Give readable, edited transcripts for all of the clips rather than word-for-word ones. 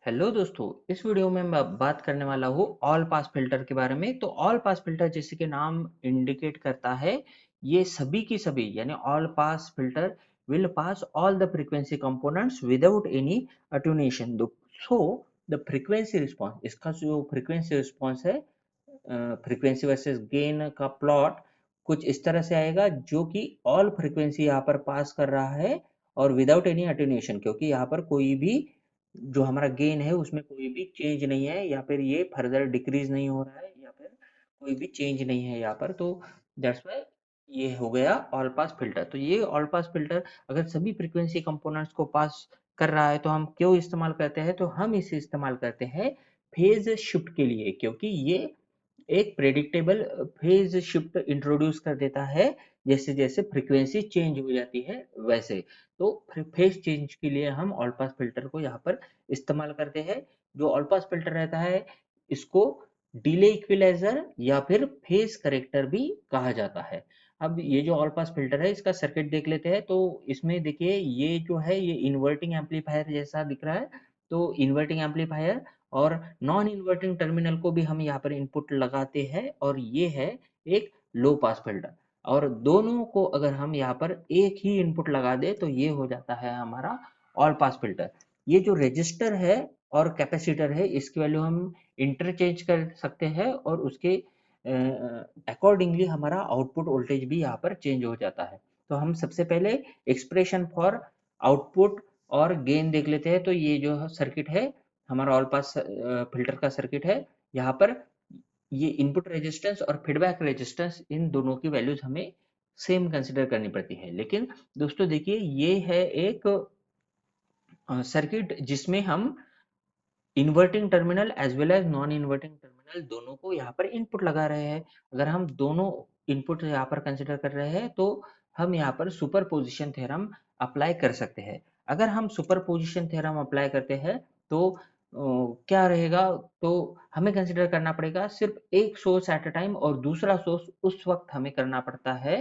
Hello दोस्तों, इस video में मैं बात करने वाला हूँ ऑल पास फिल्टर के बारे में। तो ऑल पास फिल्टर जैसे कि नाम इंडिकेट करता है, ये सभी की सभी यानी all pass filter will pass all the frequency components without any attenuation. So the frequency response, इसका जो फ्रीक्वेंसी रिस्पांस है, फ्रीक्वेंसी वर्सेस गेन का प्लॉट कुछ इस तरह से आएगा, जो कि ऑल फ्रीक्वेंसी यहाँ पर पास कर रहा है और विदाउट एनी अटेन्यूएशन, क्योंकि यहाँ पर कोई भी जो हमारा गेन है उसमें कोई भी चेंज नहीं है, या फिर ये फर्दर डिक्रीज नहीं हो रहा है, या फिर कोई भी चेंज नहीं है यहाँ पर। तो दैट्स वाई ये हो गया ऑल पास फिल्टर। तो ये ऑल पास फिल्टर अगर सभी फ्रीक्वेंसी कंपोनेंट्स को पास कर रहा है तो हम क्यों इस्तेमाल करते हैं? तो हम इसे इस्तेमाल करते हैं फेज शिफ्ट के लिए, क्योंकि ये एक प्रेडिक्टेबल फेज शिफ्ट इंट्रोड्यूस कर देता है। जैसे जैसे फ्रीक्वेंसी चेंज हो जाती है वैसे, तो फेज चेंज के लिए हम ऑल पास फिल्टर को यहाँ पर इस्तेमाल करते हैं। जो ऑल पास फिल्टर रहता है, इसको डिले इक्विलाइजर या फिर फेज करेक्टर भी कहा जाता है। अब ये जो ऑल पास फिल्टर है, इसका सर्किट देख लेते हैं। तो इसमें देखिए, ये जो है ये इन्वर्टिंग एम्पलीफायर जैसा दिख रहा है। तो इन्वर्टिंग एम्पलीफायर और नॉन इन्वर्टिंग टर्मिनल को भी हम यहाँ पर इनपुट लगाते हैं, और ये है एक लो पास फिल्टर। और दोनों को अगर हम यहाँ पर एक ही इनपुट लगा दे तो ये हो जाता है हमारा ऑल पास फिल्टर। ये जो रेजिस्टर है और कैपेसिटर है, इसकी वैल्यू हम इंटरचेंज कर सकते हैं, और उसके अकॉर्डिंगली हमारा आउटपुट वोल्टेज भी यहाँ पर चेंज हो जाता है। तो हम सबसे पहले एक्सप्रेशन फॉर आउटपुट और गेन देख लेते हैं। तो ये जो सर्किट है हमारा ऑल पास फिल्टर का सर्किट है। यहाँ पर ये इनपुट रेजिस्टेंस और फीडबैक रेजिस्टेंस, इन दोनों की वैल्यूज हमें सेम कंसिडर करनी पड़ती है। लेकिन दोस्तों देखिए, ये है एक सर्किट जिसमें हम inverting terminal as well as non inverting terminal दोनों को यहाँ पर इनपुट लगा रहे हैं। अगर हम दोनों इनपुट यहाँ पर कंसिडर कर रहे हैं तो हम यहाँ पर सुपरपोजिशन थ्योरम अप्लाई कर सकते हैं। अगर हम सुपरपोजिशन थ्योरम अप्लाई करते हैं तो क्या रहेगा? तो हमें कंसिडर करना पड़ेगा सिर्फ एक सोर्स एट अ टाइम, और दूसरा सोर्स उस वक्त हमें करना पड़ता है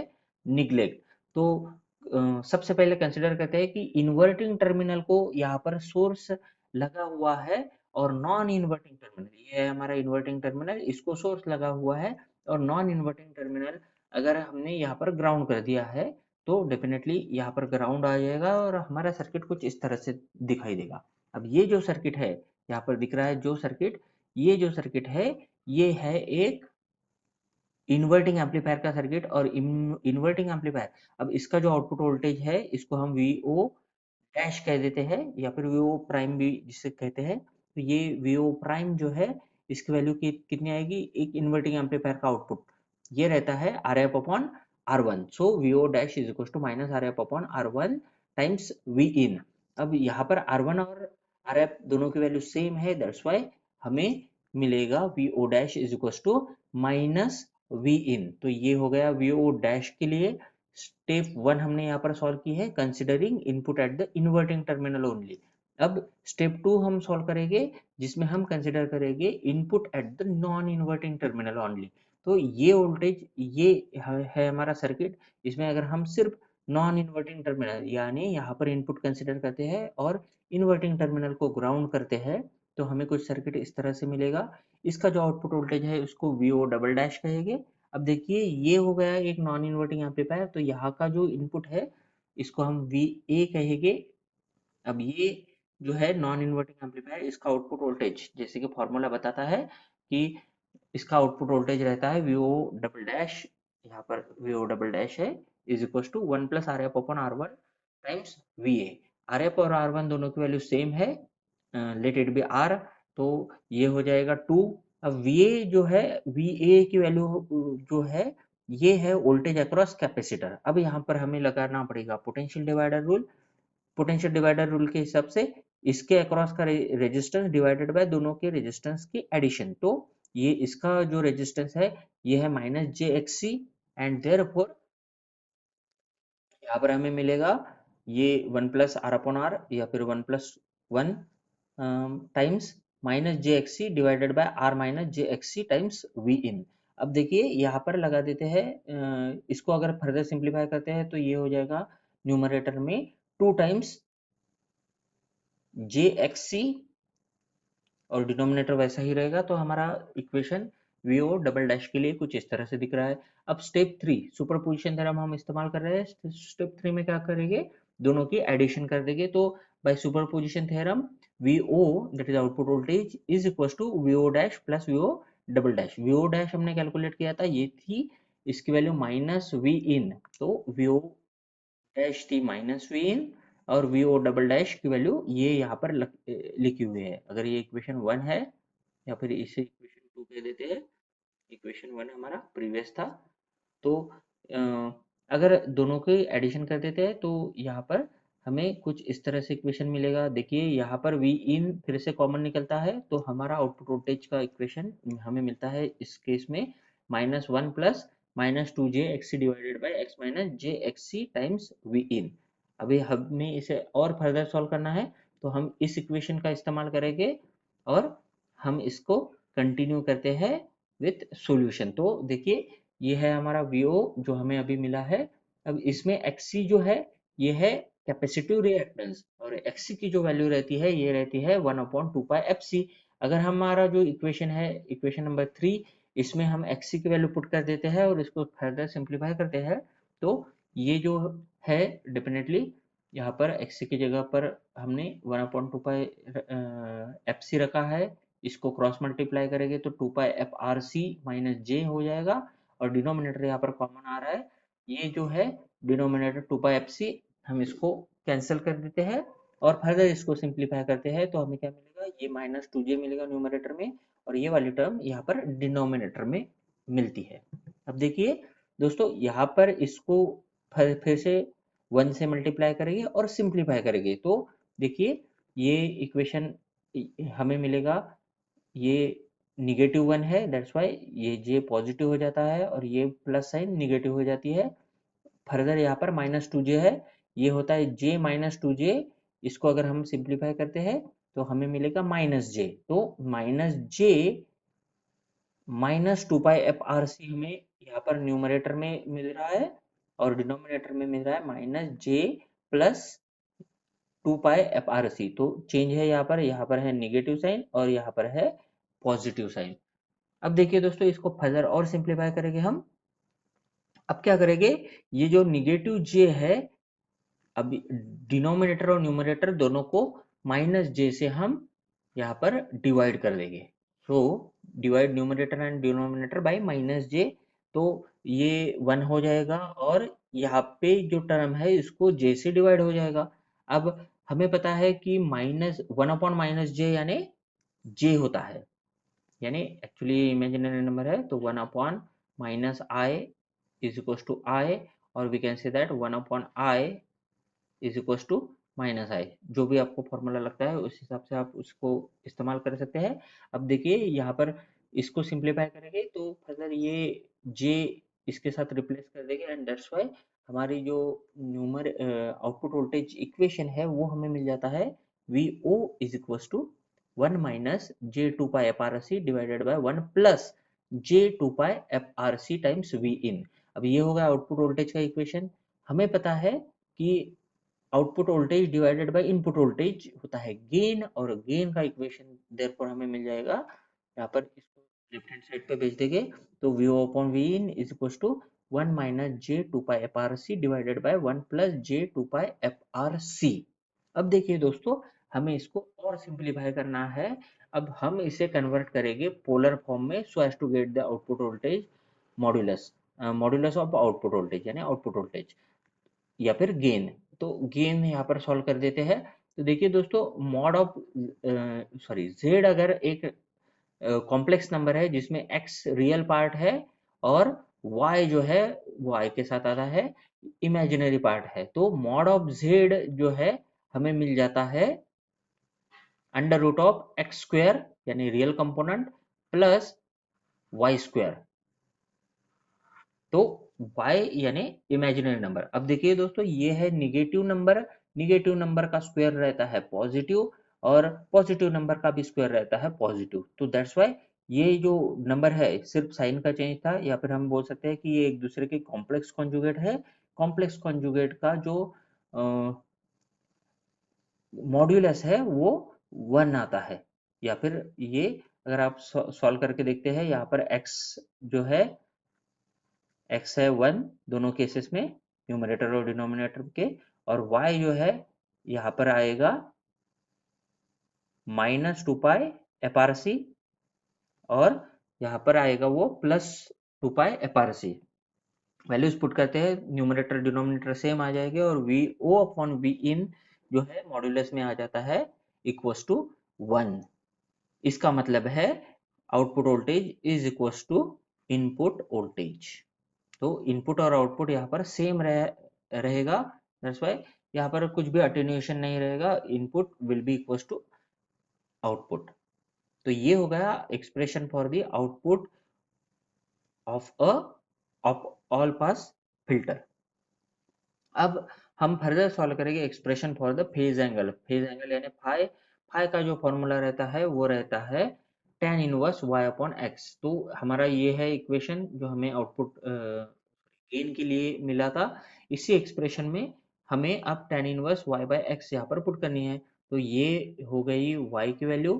निग्लेक्ट। तो सबसे पहले कंसिडर करते हैं कि इन्वर्टिंग टर्मिनल को यहाँ पर सोर्स लगा हुआ है, और नॉन इन्वर्टिंग टर्मिनल, ये है हमारा इन्वर्टिंग टर्मिनल, इसको सोर्स लगा हुआ है। और नॉन इन्वर्टिंग टर्मिनल अगर हमने यहाँ पर ग्राउंड कर दिया है तो डेफिनेटली यहाँ पर ग्राउंड आ जाएगा, और हमारा सर्किट कुछ इस तरह से दिखाई देगा। अब ये जो सर्किट है, यहाँ पर दिख रहा है जो सर्किट, ये जो सर्किट है, ये है एक इन्वर्टिंग एम्पलीफायर का सर्किट। और इन्वर्टिंग एम्पलीफायर, अब इसका जो आउटपुट वोल्टेज है इसको हम वीओ डैश कह देते हैं, या फिर वीओ प्राइम भी जिसे कहते हैं। तो ये वीओ प्राइम जो है, इसकी वैल्यू कितनी आएगी? एक इन्वर्टिंग एम्पलीफायर का आउटपुट ये रहता है R F upon R one. So VO dash is equal to minus R F upon R one times V in. अब यहाँ पर आर वन और आर एफ दोनों की वैल्यू सेम है, दैट्स वाई हमें मिलेगा VO dash is equal to minus V in. तो ये हो गया वीओ डैश के लिए। स्टेप वन हमने यहाँ पर सॉल्व की है, considering input at the inverting terminal only. अब स्टेप टू हम सॉल्व करेंगे, जिसमें हम कंसिडर करेंगे input at the non inverting terminal only. तो ये वोल्टेज, ये है हमारा सर्किट। इसमें अगर हम सिर्फ नॉन इन्वर्टिंग टर्मिनल यानी यहाँ पर इनपुट कंसिडर करते हैं और इन्वर्टिंग टर्मिनल को ग्राउंड करते हैं, तो हमें कुछ सर्किट इस तरह से मिलेगा। इसका जो आउटपुट वोल्टेज है उसको वीओ डबल डैश कहेंगे। अब देखिए, ये हो गया एक नॉन इन्वर्टिंग एम्पलीफायर, तो यहाँ का जो इनपुट है इसको हम वी ए कहेंगे। अब ये जो है नॉन इन्वर्टिंग एम्पलीफायर, इसका आउटपुट वोल्टेज जैसे कि फॉर्मूला बताता है कि इसका आउटपुट वोल्टेज रहता है वीओ डबल डैश, यहाँ पर वीओ डबल डैश है, is equal to one plus R F upon R one times V A. R F और आर वन दोनों की वैल्यू सेम है, लेट इट बी आर। तो ये हो जाएगा टू। अब वी ए जो है, वी ए की वैल्यू जो है, ये है वोल्टेज अक्रॉस कैपेसिटर। अब यहाँ पर हमें लगाना पड़ेगा potential divider rule. Potential divider rule के हिसाब से इसके अक्रॉस का रेजिस्टेंस डिवाइडेड बाय दोनों के रेजिस्टेंस की एडिशन। तो ये इसका जो रेजिस्टेंस है ये है minus J X C, and therefore यहाँ पर हमें मिलेगा ये one plus R upon R, या फिर one plus one times minus J X C divided by R minus J X C times V in. अब देखिए यहाँ पर लगा देते हैं, इसको अगर फर्दर सिंप्लीफाई करते हैं तो ये हो जाएगा न्यूमरेटर में टू टाइम्स जे एक्स सी और डिनोमिनेटर वैसा ही रहेगा, तो हमारा इक्वेशन वीओ डबल डैश के लिए कुछ इस तरह से दिख रहा है। अब स्टेप 3 सुपरपोजिशन थ्योरम हम इस्तेमाल कर रहे हैं। स्टेप 3 में क्या करेंगे, दोनों की एडिशन कर देंगे। तो by superposition theorem VO that is output voltage is equal to VO dash plus VO double dash. VO dash हमने कैलकुलेट किया था, ये थी इसकी वैल्यू माइनस वी इन, तो वीओ डैश थी माइनस वी इन, और वी ओ डबल डैश की वैल्यू ये यहाँ पर लिखी हुई है। अगर ये इक्वेशन 1 है, या फिर इसे इक्वेशन 2 कह देते हैं, इक्वेशन 1 हमारा प्रीवियस था। तो अ, अगर दोनों की एडिशन कर देते हैं तो यहाँ पर हमें कुछ इस तरह से इक्वेशन मिलेगा। देखिए यहाँ पर वी इन फिर से कॉमन निकलता है, तो हमारा आउटपुट वोल्टेज का इक्वेशन हमें मिलता है इस केस में minus one plus minus two J X C divided by X minus J X C times V in. अभी हमें इसे और फर्दर सॉल्व करना है, तो हम इस इक्वेशन का इस्तेमाल करेंगे और हम इसको कंटिन्यू करते हैं विथ सॉल्यूशन। तो देखिए ये है हमारा वीओ जो हमें अभी मिला है। अब इसमें एक्सी जो है ये है कैपेसिटिव रिएक्टेंस, और एक्सी की जो वैल्यू रहती है ये रहती है 1/2 पाई एफ सी। अगर हमारा जो इक्वेशन है इक्वेशन नंबर 3, इसमें हम एक्सी की वैल्यू पुट कर देते हैं और इसको फर्दर सिंप्लीफाई करते हैं, तो ये जो है डेफिनेटली यहाँ पर एक्सी की जगह पर हमने 1/2 पाई एफ सी रखा है। इसको क्रॉस मल्टीप्लाई करेंगे तो 2 पाई एफ आर सी माइनस जे हो जाएगा, और डिनोमिनेटर यहाँ पर कॉमन आ रहा है। ये जो है डिनोमिनेटर 2 पाई एफ सी, हम इसको कैंसिल कर देते हैं और फर्दर इसको सिंप्लीफाई करते हैं, तो हमें क्या मिलेगा, ये माइनस टू जे मिलेगा न्यूमरेटर में, और ये वाली टर्म यहाँ पर डिनोमिनेटर में मिलती है। अब देखिए दोस्तों यहाँ पर इसको फिर से 1 से मल्टीप्लाई करेंगे और सिंप्लीफाई करेंगे, तो देखिए ये इक्वेशन हमें मिलेगा, ये -1 है, दैट्स वाई ये जे पॉजिटिव हो जाता है और ये प्लस साइन निगेटिव हो जाती है। फर्दर यहाँ पर -2j है, ये होता है j -2j। इसको अगर हम सिंप्लीफाई करते हैं तो हमें मिलेगा -j, तो -j -2 पाई एफ आर सी हमें यहाँ पर न्यूमरेटर में मिल रहा है, और डिनोमिनेटर में मिल रहा है -j plus 2 pi F R सी। तो चेंज है यहाँ पर है निगेटिव साइन और यहाँ पर है पॉजिटिव साइन। अब देखिए दोस्तों इसको फर्दर और सिंप्लीफाई करेंगे हम। अब क्या करेंगे, ये जो निगेटिव जे है, अब डिनोमिनेटर और न्यूमरेटर दोनों को माइनस जे से हम यहाँ पर डिवाइड कर देंगे। So divide numerator and denominator by minus J, तो ये 1 हो जाएगा, और यहाँ पे जो टर्म है इसको जे से डिवाइड हो जाएगा। अब हमें पता है कि माइनस 1/-जे यानी जे होता है, यानी एक्चुअली इमेजिनरी नंबर है, तो 1/-i is equal to I, और we can say that 1/i is equal to -i। जो भी आपको फॉर्मूला लगता है उस हिसाब से आप उसको इस्तेमाल कर सकते हैं। अब देखिए यहाँ पर इसको सिंप्लीफाई करेंगे तो फर्दर ये j इसके साथ रिप्लेस कर देंगे, एंड दैट्स वाई हमारी जो न्यूमर आउटपुट वोल्टेज इक्वेशन है वो हमें मिल जाता है vo is equal to 1 minus J 2 pi F R C divided by 1 plus J 2 pi F R C times V in. अब ये होगा आउटपुट वोल्टेज का इक्वेशन। हमें पता है कि output voltage divided by input voltage होता है गेन, और गेन का इक्वेशन देयरफॉर हमें मिल जाएगा, यहाँ पर इसको लेफ्ट हैंड साइड पे भेज देंगे, तो V O upon V in is equal to 1 minus J 2 pi F R C divided by 1 plus J 2 pi F R C. अब देखिए दोस्तों हमें इसको और सिंप्लीफाई करना है। अब हम इसे कन्वर्ट करेंगे पोलर फॉर्म में, so as to get the output voltage modulus, modulus of output voltage यानी आउटपुट वोल्टेज या फिर गेन। तो गेन यहाँ पर सॉल्व कर देते हैं। तो देखिए दोस्तों मॉड ऑफ सॉरी जेड अगर एक कॉम्प्लेक्स नंबर है जिसमें एक्स रियल पार्ट है और वाई जो है वाई के साथ आता है इमेजिनरी पार्ट है, तो मॉड ऑफ जेड जो है हमें मिल जाता है under root of X square यानी real component plus Y square, तो y यानी इमेजिनरी नंबर। अब देखिए दोस्तों ये है निगेटिव नंबर, निगेटिव नंबर का स्क्वायर रहता है पॉजिटिव, और पॉजिटिव नंबर का भी स्क्वायर रहता है पॉजिटिव, तो दैट्स वाई ये जो नंबर है सिर्फ साइन का चेंज था, या फिर हम बोल सकते हैं कि ये एक दूसरे के कॉम्प्लेक्स कॉन्जुगेट है। कॉम्प्लेक्स कॉन्जुगेट का जो मॉड्यूलस है वो 1 आता है। या फिर ये अगर आप सॉल्व करके देखते हैं, यहाँ पर x जो है x है 1 दोनों केसेस में, न्यूमरेटर और डिनोमिनेटर के, और y जो है यहाँ पर आएगा -2π FRC, और यहाँ पर आएगा वो +2π FRC। वैल्यूज पुट करते हैं, न्यूमरेटर डिनोमिनेटर सेम आ जाएंगे, और वी ओ अपॉन वी इन जो है मॉड्यूलस में आ जाता है इक्वल्स टू 1। इसका मतलब है output voltage is equals to input voltage. तो इनपुट और आउटपुट यहाँ पर सेम रहेगा, दैट्स व्हाई यहाँ पर कुछ भी अटेन्यूएशन नहीं रहेगा, input will be equals to output. तो ये हो गया expression for the output of a all pass filter. अब हम फर्दर सॉल्व करेंगे expression for the phase angle. Phase angle यानी फाई, फाई का जो फॉर्मूला रहता है वो रहता है tan inverse y upon x। तो हमारा ये है इक्वेशन जो हमें आउटपुट गेन के लिए मिला था। इसी एक्सप्रेशन में हमें अब tan inverse y by x यहाँ पर पुट करनी है। तो ये हो गई y की वैल्यू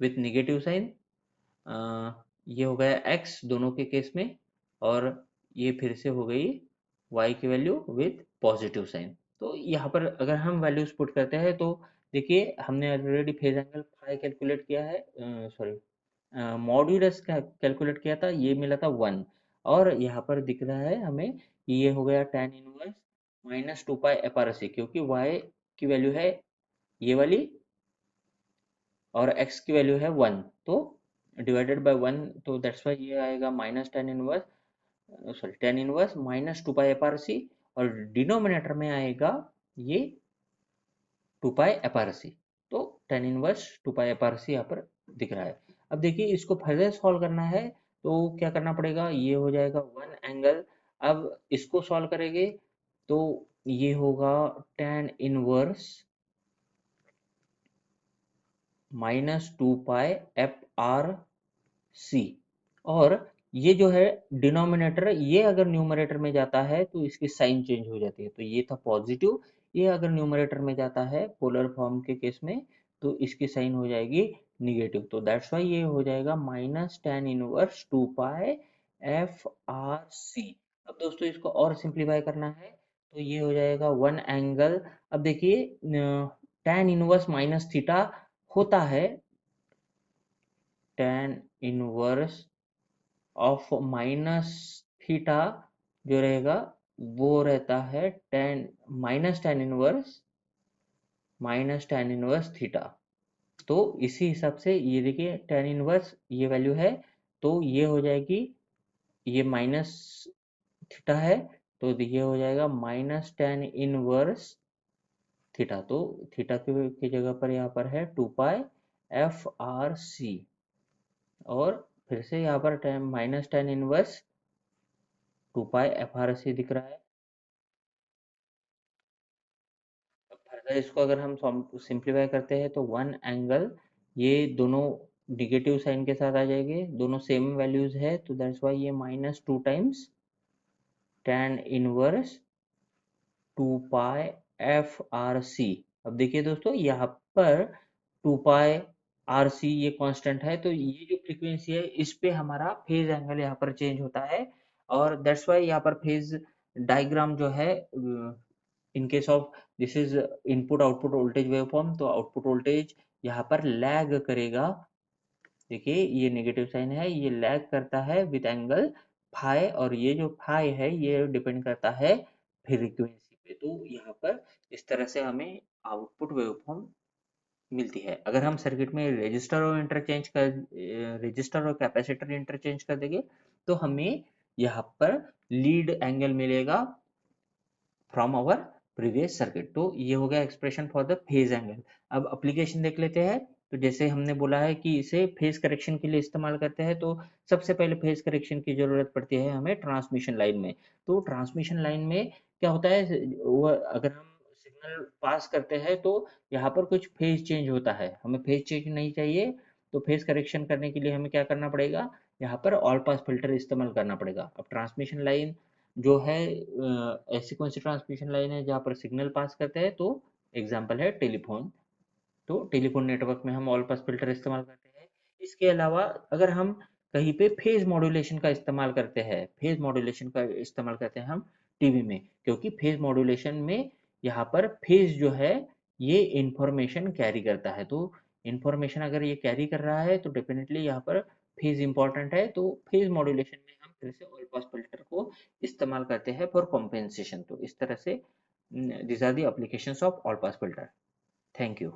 विथ निगेटिव साइन, ये हो गया x दोनों के केस में, और ये फिर से हो गई y की वैल्यू विथ पॉजिटिव साइन। तो यहाँ पर अगर हम वैल्यूज पुट करते हैं तो देखिए हमने already phase angle phi calculate किया है, सॉरी मॉड्यूलस कैलकुलेट किया था, ये मिला था 1, और यहाँ पर दिख रहा है हमें कि ये हो गया tan इनवर्स -2π FRC, क्योंकि y की वैल्यू है ये वाली और x की वैल्यू है 1, तो डिवाइडेड बाय 1, तो दैट्स वाई ये आएगा tan इनवर्स -2π FRC, और डिनोमिनेटर में आएगा ये 2π FRC। तो tan इनवर्स 2π FRC यहाँ पर दिख रहा है। अब देखिए इसको फर्दर सॉल्व करना है तो क्या करना पड़ेगा, ये हो जाएगा 1 एंगल। अब इसको सॉल्व करेंगे तो ये होगा tan इनवर्स -2π FRC, और ये जो है डिनोमिनेटर, ये अगर न्यूमरेटर में जाता है तो इसकी साइन चेंज हो जाती है। तो ये था पॉजिटिव, ये अगर न्यूमरेटर में जाता है पोलर फॉर्म के केस में तो इसकी साइन हो जाएगी निगेटिव। तो दैट्स वाई ये हो जाएगा -tan इनवर्स 2π FRC। अब दोस्तों इसको और सिंप्लीफाई करना है तो ये हो जाएगा 1 एंगल। अब देखिए tan इनवर्स माइनस थीटा होता है, tan inverse of minus theta जो रहेगा वो रहता है tan इनवर्स थीटा। तो इसी हिसाब से ये देखिए tan इनवर्स ये वैल्यू है, तो ये हो जाएगी, ये माइनस थीटा है तो ये हो जाएगा -tan इनवर्स थीटा। तो थीटा की जगह पर यहाँ पर है 2π FRC, और फिर से यहाँ पर -tan इनवर्स 2π FRC दिख रहा है। अब फर्दर इसको अगर हम सिंप्लीफाई करते हैं तो 1 एंगल, ये दोनों निगेटिव साइन के साथ आ जाएंगे, दोनों सेम वैल्यूज है, तो दैट्स वाई ये -2 टाइम्स tan इनवर्स 2π FRC। अब देखिए दोस्तों यहाँ पर 2π RC ये कांस्टेंट है, तो ये जो फ्रीक्वेंसी है इस पे हमारा फेज एंगल यहाँ पर चेंज होता है, और दैट्स वाई यहाँ पर फेज डायग्राम जो है in case of this is input output voltage waveform, तो आउटपुट वोल्टेज यहाँ पर लैग करेगा। देखिए ये नेगेटिव साइन है, ये लैग करता है विद एंगल फाई, और ये जो फाई है ये डिपेंड करता है फ्रीक्वेंसी पे। तो यहाँ पर इस तरह से हमें आउटपुट वेवफॉर्म मिलती है। अगर हम सर्किट में रजिस्टर और कैपेसिटर इंटरचेंज कर देंगे तो हमें यहाँ पर लीड एंगल मिलेगा फ्रॉम आवर प्रीवियस सर्किट। तो ये हो गया expression for the phase angle. अब एप्लीकेशन देख लेते हैं। तो जैसे हमने बोला है कि इसे फेज करेक्शन के लिए इस्तेमाल करते हैं, तो सबसे पहले फेज करेक्शन की जरूरत पड़ती है हमें ट्रांसमिशन लाइन में। तो ट्रांसमिशन लाइन में क्या होता है, वो अगर हम सिग्नल पास करते हैं तो यहाँ पर कुछ फेज चेंज होता है, हमें फेज चेंज नहीं चाहिए। तो फेज करेक्शन करने के लिए हमें क्या करना पड़ेगा, यहाँ पर ऑल पास फिल्टर इस्तेमाल करना पड़ेगा। अब ट्रांसमिशन लाइन जो है ऐसी कौन सी ट्रांसमिशन लाइन है जहाँ पर सिग्नल पास करते हैं, तो एग्जाम्पल है टेलीफोन तो टेलीफोन नेटवर्क में हम ऑल पास फिल्टर इस्तेमाल करते हैं। इसके अलावा अगर हम कहीं पे फेज मॉड्यूलेशन का इस्तेमाल करते हैं, फेज मॉड्यूलेशन का इस्तेमाल करते हैं हम टीवी में, क्योंकि फेज मॉड्यूलेशन में यहाँ पर फेज जो है ये इंफॉर्मेशन कैरी करता है। तो इंफॉर्मेशन अगर ये कैरी कर रहा है तो डेफिनेटली यहाँ पर फेज इंपॉर्टेंट है। तो फेज मॉड्यूलेशन में हम फिर से ऑल पास फिल्टर को इस्तेमाल करते हैं फॉर कॉम्पेंसेशन। तो इस तरह से these are the applications of all pass filter. Thank you.